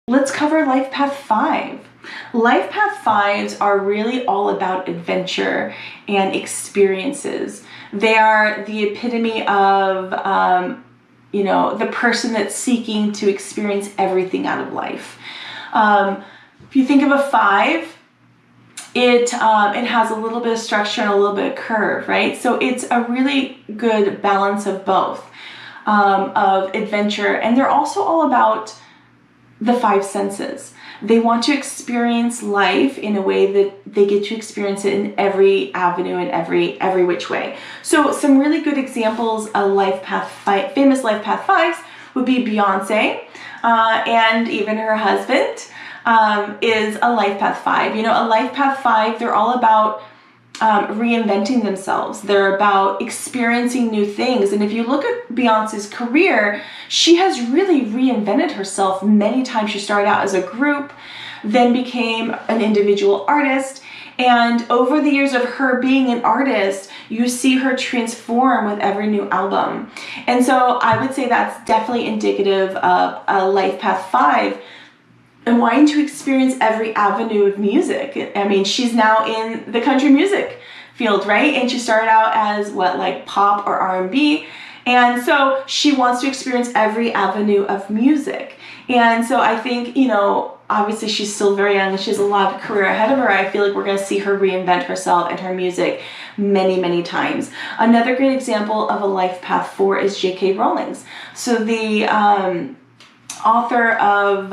Let's cover Life Path 5. Life Path 5s are really all about adventure and experiences. They are the epitome of, the person that's seeking to experience everything out of life. If you think of a 5, it has a little bit of structure and a little bit of curve, right? So it's a really good balance of both, of adventure, and they're also all about the 5 senses. They want to experience life in a way that they get to experience it in every avenue and every which way. So some really good examples of famous Life Path 5s would be Beyonce, and even her husband is a Life Path 5. You know, a Life Path 5, they're all about reinventing themselves. They're about experiencing new things. And if you look at Beyonce's career, she has really reinvented herself many times. She started out as a group, then became an individual artist. And over the years of her being an artist, you see her transform with every new album. And so I would say that's definitely indicative of a Life Path 5 and wanting to experience every avenue of music. I mean, she's now in the country music field, right? And she started out as like pop or R&B. And so she wants to experience every avenue of music. And so I think, obviously she's still very young and she has a lot of career ahead of her. I feel like we're going to see her reinvent herself and her music many, many times. Another great example of a Life Path 4 is JK Rowling's. So the author of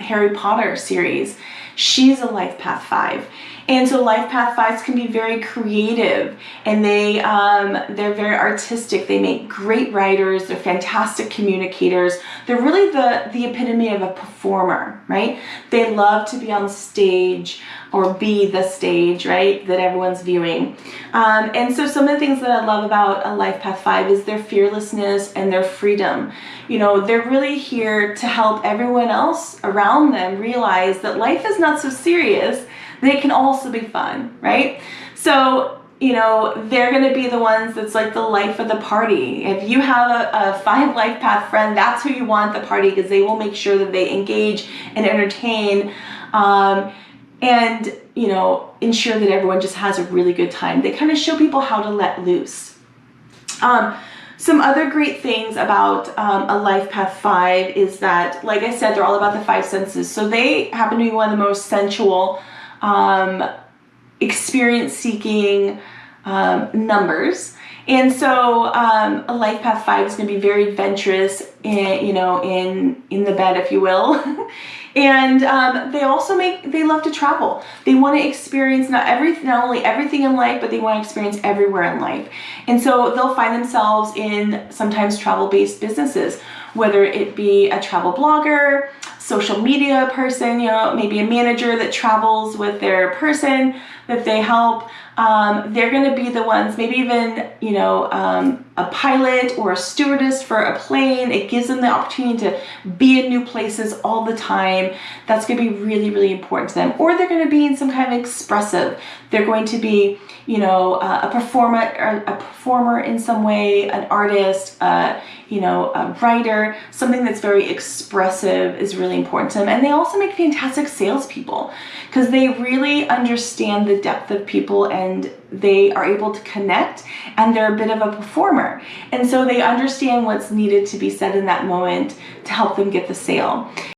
Harry Potter series, she's a Life Path 5. And so Life Path 5s can be very creative, and they're very artistic. They make great writers. They're fantastic communicators. They're really the epitome of a performer, right? They love to be on stage or be the stage, right, that everyone's viewing. And so some of the things that I love about a Life Path 5 is their fearlessness and their freedom. They're really here to help everyone else around them realize that life is not so serious. They can also be fun, right? So, they're going to be the ones that's like the life of the party. If you have a 5 Life Path friend, that's who you want at the party, because they will make sure that they engage and entertain, and ensure that everyone just has a really good time. They kind of show people how to let loose. Some other great things about a Life Path 5 is that, like I said, they're all about the 5 senses. So they happen to be one of the most sensual, experience-seeking numbers. And so a Life Path 5 is going to be very adventurous, in the bed, if you will. And they love to travel. They want to experience not only everything in life, but they want to experience everywhere in life. And so they'll find themselves in sometimes travel-based businesses, whether it be a travel blogger, social media person, maybe a manager that travels with their person that they help. They're going to be the ones, maybe even, a pilot or a stewardess for a plane. It gives them the opportunity to be in new places all the time. That's going to be really, really important to them. Or they're going to be in some kind of expressive. They're going to be, a performer in some way, an artist, a writer. Something that's very expressive is really important to them. And they also make fantastic salespeople, because they really understand the depth of people, and they are able to connect, and they're a bit of a performer. And so they understand what's needed to be said in that moment to help them get the sale.